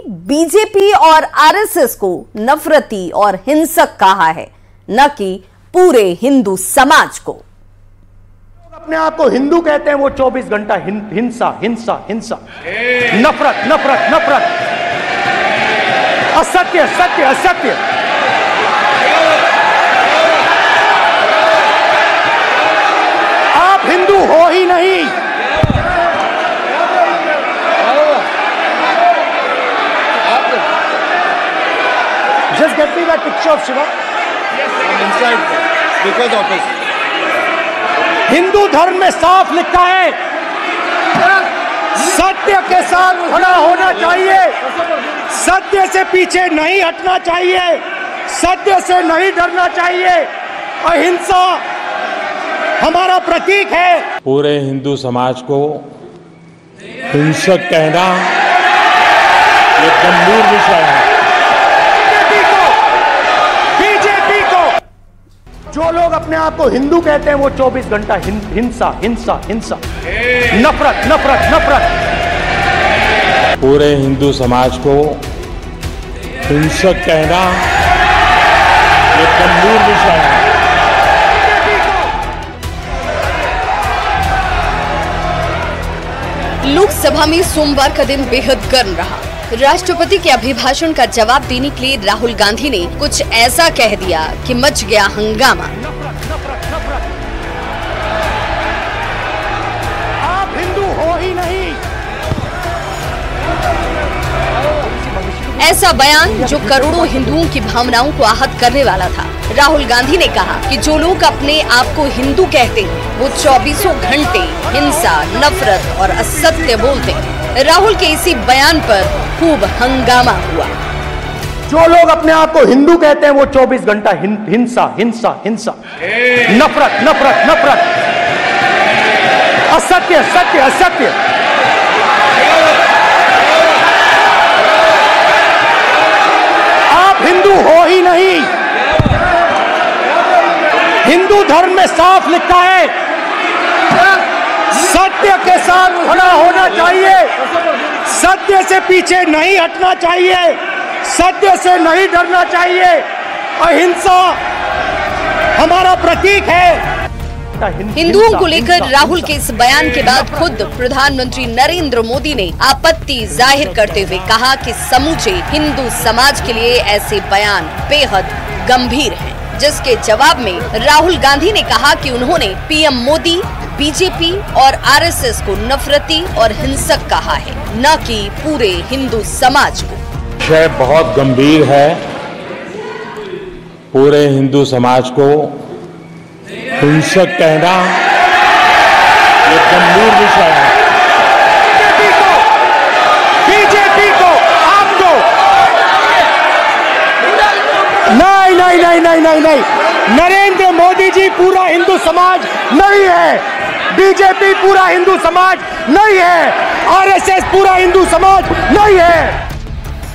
BJP और RSS को नफरती और हिंसक कहा है, न कि पूरे हिंदू समाज को। अपने आप को हिंदू कहते हैं, वो 24 घंटा हिंसा हिंसा हिंसा, नफरत नफरत नफरत, असत्य सत्य असत्य। आप हिंदू हो ही नहीं। Just get me that picture of Shiva. I'm inside because of this. Hindu धर्म में साफ लिखा है, सत्य के साथ खड़ा होना चाहिए, सत्य से पीछे नहीं हटना चाहिए, सत्य से नहीं डरना चाहिए। अहिंसा हमारा प्रतीक है। पूरे हिंदू समाज को हिंसक कहना ये गंभीर विषय है। बीजेपी को जो लोग अपने आप को हिंदू कहते हैं, वो 24 घंटा हिंसा हिंसा हिंसा, नफरत नफरत नफरत। पूरे हिंदू समाज को हिंसक कहना ये गंभीर विषय है। लोकसभा में सोमवार का दिन बेहद गर्म रहा। राष्ट्रपति के अभिभाषण का जवाब देने के लिए राहुल गांधी ने कुछ ऐसा कह दिया कि मच गया हंगामा। आप हिंदू हो ही नहीं। ऐसा बयान जो करोड़ों हिंदुओं की भावनाओं को आहत करने वाला था। राहुल गांधी ने कहा कि जो लोग अपने आप को हिंदू कहते हैं, वो 24 घंटे हिंसा, नफरत और असत्य बोलते हैं। राहुल के इसी बयान पर खूब हंगामा हुआ। जो लोग अपने आप को हिंदू कहते हैं, वो 24 घंटा हिंसा हिंसा हिंसा, नफरत नफरत नफरत, असत्य सत्य असत्य। आप हिंदू हो ही नहीं। हिंदू धर्म में साफ लिखा है, सत्य के साथ खड़ा होना चाहिए, सत्य से पीछे नहीं हटना चाहिए, सत्य से नहीं डरना चाहिए। अहिंसा हमारा प्रतीक है। हिंदुओं को लेकर राहुल के इस बयान के बाद खुद प्रधानमंत्री नरेंद्र मोदी ने आपत्ति जाहिर करते हुए कहा कि समूचे हिंदू समाज के लिए ऐसे बयान बेहद गंभीर हैं। जिसके जवाब में राहुल गांधी ने कहा कि उन्होंने पीएम मोदी, बीजेपी और आरएसएस को नफरती और हिंसक कहा है, न कि पूरे हिंदू समाज को। विषय बहुत गंभीर है। पूरे हिंदू समाज को हिंसक कहना ये गंभीर विषय है। बीजेपी को आपको नहीं नहीं नहीं नहीं नहीं नहीं, नरेंद्र मोदी जी पूरा हिंदू समाज नहीं है, बीजेपी पूरा हिंदू समाज नहीं है, आरएसएस पूरा हिंदू समाज नहीं है।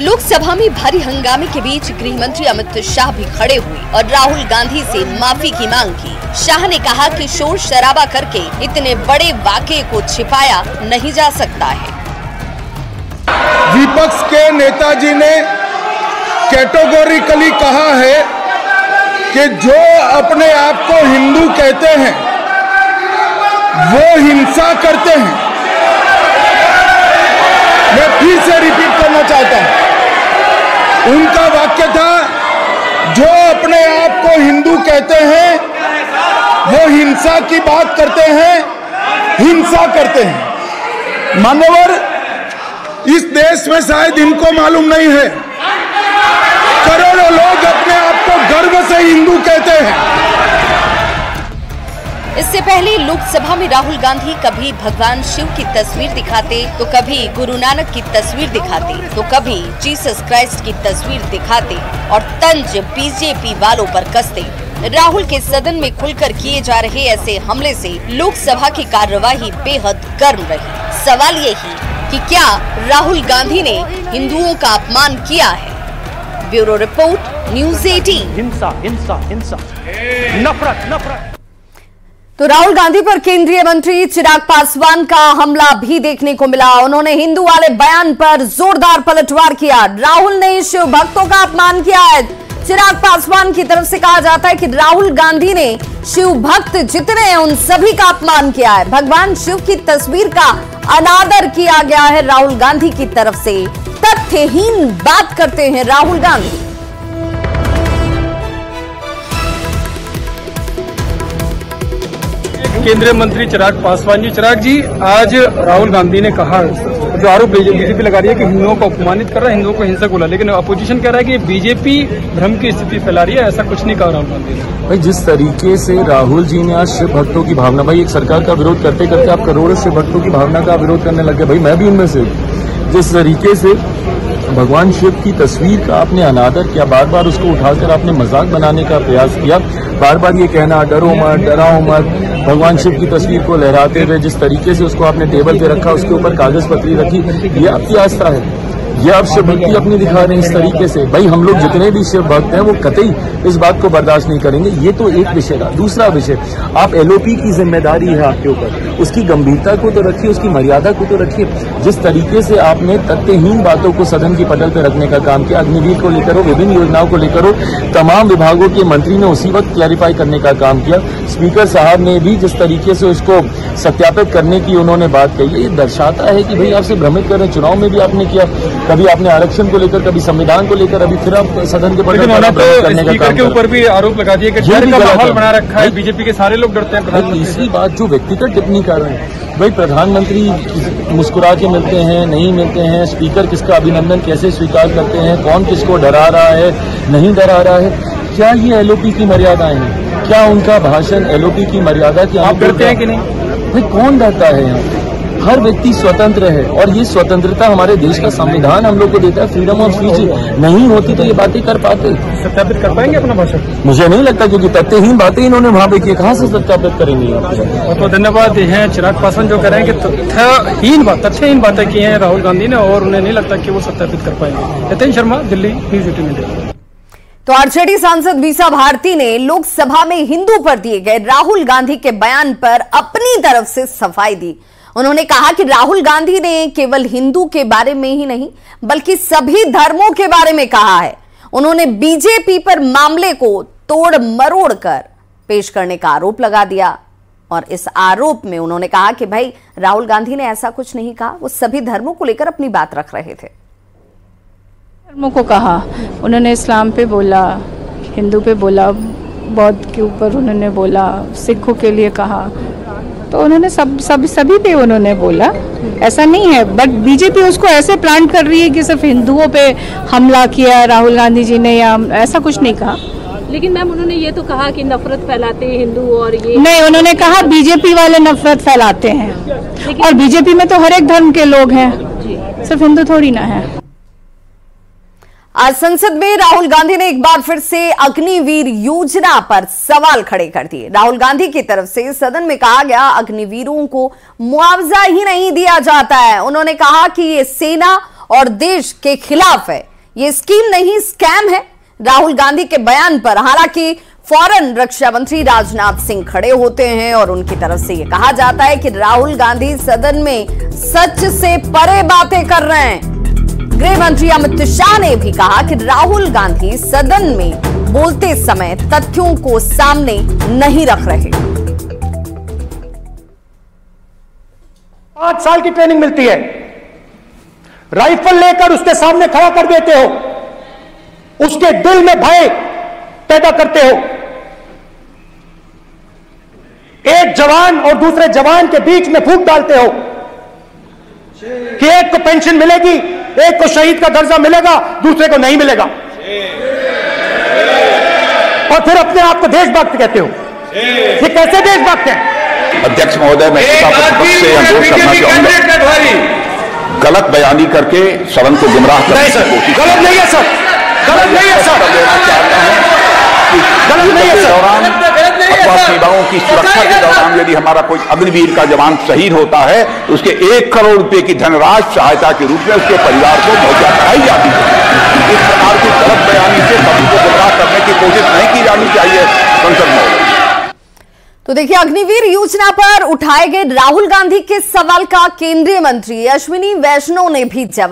लोकसभा में भारी हंगामे के बीच गृह मंत्री अमित शाह भी खड़े हुए और राहुल गांधी से माफी की मांग की। शाह ने कहा कि शोर शराबा करके इतने बड़े वाकये को छिपाया नहीं जा सकता है। विपक्ष के नेताजी ने कैटेगोरिकली कहा है कि जो अपने आप को हिंदू कहते हैं, वो हिंसा करते हैं। मैं फिर से रिपीट करना चाहता हूं, उनका वाक्य था, जो अपने आप को हिंदू कहते हैं, वो हिंसा की बात करते हैं, हिंसा करते हैं। मान्यवर, इस देश में शायद इनको मालूम नहीं है, करोड़ों लोग अपने आप को गर्व से हिंदू कहते हैं। इससे पहले लोकसभा में राहुल गांधी कभी भगवान शिव की तस्वीर दिखाते, तो कभी गुरु नानक की तस्वीर दिखाते, तो कभी जीसस क्राइस्ट की तस्वीर दिखाते और तंज बीजेपी वालों पर कसते। राहुल के सदन में खुलकर किए जा रहे ऐसे हमले से लोकसभा की कार्यवाही बेहद गर्म रही। सवाल यही कि क्या राहुल गांधी ने हिंदुओं का अपमान किया है? Bureau report, news 18। हिंसा हिंसा हिंसा, नफरत नफरत। तो राहुल गांधी पर केंद्रीय मंत्री चिराग पासवान का हमला भी देखने को मिला। उन्होंने हिंदू वाले बयान पर जोरदार पलटवार किया। राहुल ने शिव भक्तों का अपमान किया है। चिराग पासवान की तरफ से कहा जाता है कि राहुल गांधी ने शिव भक्त जितने हैं उन सभी का अपमान किया है। भगवान शिव की तस्वीर का अनादर किया गया है राहुल गांधी की तरफ से। तथ्यहीन बात करते हैं राहुल गांधी। केंद्रीय मंत्री चिराग पासवान जी, चिराग जी, आज राहुल गांधी ने कहा, जो आरोप बीजेपी लगा रही है कि हिंदुओं को अपमानित कर रहा है, हिंदुओं को हिंसक बोला, लेकिन अपोजिशन कह रहा है कि बीजेपी भ्रम की स्थिति फैला रही है। ऐसा कुछ नहीं कहा राहुल गांधी ने। भाई, जिस तरीके से राहुल जी ने आज शिव भक्तों की भावना, भाई एक सरकार का विरोध करते करते आप करोड़ों शिव भक्तों की भावना का विरोध करने लगे। भाई मैं भी उनमें से, जिस तरीके से भगवान शिव की तस्वीर का आपने अनादर किया, बार बार उसको उठाकर आपने मजाक बनाने का प्रयास किया, बार बार ये कहना डरो मत, डराओ मत, भगवान शिव की तस्वीर को लहराते हुए जिस तरीके से उसको आपने टेबल पे रखा, उसके ऊपर कागज पत्री रखी, ये आपकी आस्था है। ये आप शिव भक्ति अपनी दिखा रहे हैं इस तरीके से। भाई हम लोग जितने भी शिव भक्त हैं वो कतई इस बात को बर्दाश्त नहीं करेंगे। ये तो एक विषय था। दूसरा विषय, आप एलओपी की जिम्मेदारी है आपके ऊपर, उसकी गंभीरता को तो रखिए, उसकी मर्यादा को तो रखिए। जिस तरीके से आपने तथ्यहीन बातों को सदन की पटल पर रखने का काम किया, अग्निवीर को लेकर हो, विभिन्न योजनाओं को लेकर हो, तमाम विभागों के मंत्री ने उसी वक्त क्लैरिफाई करने का काम किया। स्पीकर साहब ने भी जिस तरीके से उसको सत्यापित करने की उन्होंने बात कही, ये दर्शाता है कि भाई आपसे भ्रमित कर रहे हैं। चुनाव में भी आपने किया, कभी आपने आरक्षण को लेकर, कभी संविधान को लेकर, अभी फिर आप सदन के पटल पर करने का काम के ऊपर भी आरोप लगा दिया कि डर का माहौल बना रखा है, बीजेपी के सारे लोग डरते हैं। तीसरी बात, जो व्यक्तिगत टिप्पणी कर रहे हैं, भाई प्रधानमंत्री मुस्कुरा के मिलते हैं, नहीं मिलते हैं, स्पीकर किसका अभिनंदन कैसे स्वीकार करते हैं, कौन किसको डरा रहा है, नहीं डरा रहा है, क्या ये एलओपी की मर्यादाएं हैं? क्या उनका भाषण एलओपी की मर्यादा की? आप डरते हैं कि नहीं? भाई कौन डरता है यहाँ? हर व्यक्ति स्वतंत्र है और ये स्वतंत्रता हमारे देश का संविधान हम लोग को देता है। फ्रीडम ऑफ स्पीच नहीं होती तो ये बातें कर पाते, सत्यापित कर पाएंगे अपना भाषण? मुझे नहीं लगता, क्योंकि तथ्यहीन बातें इन्होंने वहां पे की, कहां से सत्यापित करेंगे आप? तो धन्यवाद हैं चिराग पासवान जो कह रहे हैं कि तथ्यहीन बातें की हैं राहुल गांधी ने और उन्हें नहीं लगता कि वो सत्यापित कर पाएंगे। Nitin Sharma, Delhi, news 18 India. तो आरजेडी सांसद मीसा भारती ने लोकसभा में हिंदू पर दिए गए राहुल गांधी के बयान पर अपनी तरफ से सफाई दी। उन्होंने कहा कि राहुल गांधी ने केवल हिंदू के बारे में ही नहीं बल्कि सभी धर्मों के बारे में कहा है। उन्होंने बीजेपी पर मामले को तोड़ मरोड़ कर पेश करने का आरोप लगा दिया और इस आरोप में उन्होंने कहा कि भाई राहुल गांधी ने ऐसा कुछ नहीं कहा, वो सभी धर्मों को लेकर अपनी बात रख रहे थे। धर्मों को कहा उन्होंने, इस्लाम पे बोला, हिंदू पे बोला, बौद्ध के ऊपर उन्होंने बोला, सिखों के लिए कहा, तो उन्होंने सभी पे उन्होंने बोला। ऐसा नहीं है, बट बीजेपी उसको ऐसे प्लांट कर रही है कि सिर्फ हिंदुओं पे हमला किया राहुल गांधी जी ने, या ऐसा कुछ नहीं कहा। लेकिन मैम उन्होंने ये तो कहा कि नफरत फैलाते हैं हिंदू, और ये नहीं, उन्होंने कहा बीजेपी वाले नफरत फैलाते हैं, और बीजेपी में तो हर एक धर्म के लोग हैं, सिर्फ हिंदू थोड़ी ना है। आज संसद में राहुल गांधी ने एक बार फिर से अग्निवीर योजना पर सवाल खड़े कर दिए। राहुल गांधी की तरफ से सदन में कहा गया अग्निवीरों को मुआवजा ही नहीं दिया जाता है। उन्होंने कहा कि ये सेना और देश के खिलाफ है, ये स्कीम नहीं स्कैम है। राहुल गांधी के बयान पर हालांकि फौरन रक्षा मंत्री राजनाथ सिंह खड़े होते हैं और उनकी तरफ से यह कहा जाता है कि राहुल गांधी सदन में सच से परे बातें कर रहे हैं। गृह मंत्री अमित शाह ने भी कहा कि राहुल गांधी सदन में बोलते समय तथ्यों को सामने नहीं रख रहे। 5 साल की ट्रेनिंग मिलती है, राइफल लेकर उसके सामने खड़ा कर देते हो, उसके दिल में भय पैदा करते हो। एक जवान और दूसरे जवान के बीच में फूंक डालते हो कि एक को पेंशन मिलेगी, एक को शहीद का दर्जा मिलेगा, दूसरे को नहीं मिलेगा, और फिर अपने आप को देशभक्त कहते हो। ये कैसे देशभक्त है? अध्यक्ष महोदय, मैं से अनुरोध करना चाहूंगा, गलत बयानी करके सदन को गुमराह करने की कोशिश। गलत नहीं है सर, गलत नहीं है सर, गलत नहीं है सर। अथवा सीमाओं की सुरक्षा के दौरान यदि हमारा कोई अग्निवीर का जवान शहीद होता है तो उसके 1 करोड़ रुपए की धनराशि सहायता के रूप में उसके परिवार को मुहैया कराई जाती है। इस प्रकार की गलत बयानी से सभी को गुमराह करने की कोशिश नहीं की जानी चाहिए संसद में। तो देखिए, अग्निवीर योजना पर उठाए गए राहुल गांधी के सवाल का केंद्रीय मंत्री अश्विनी वैष्णव ने भी जवाब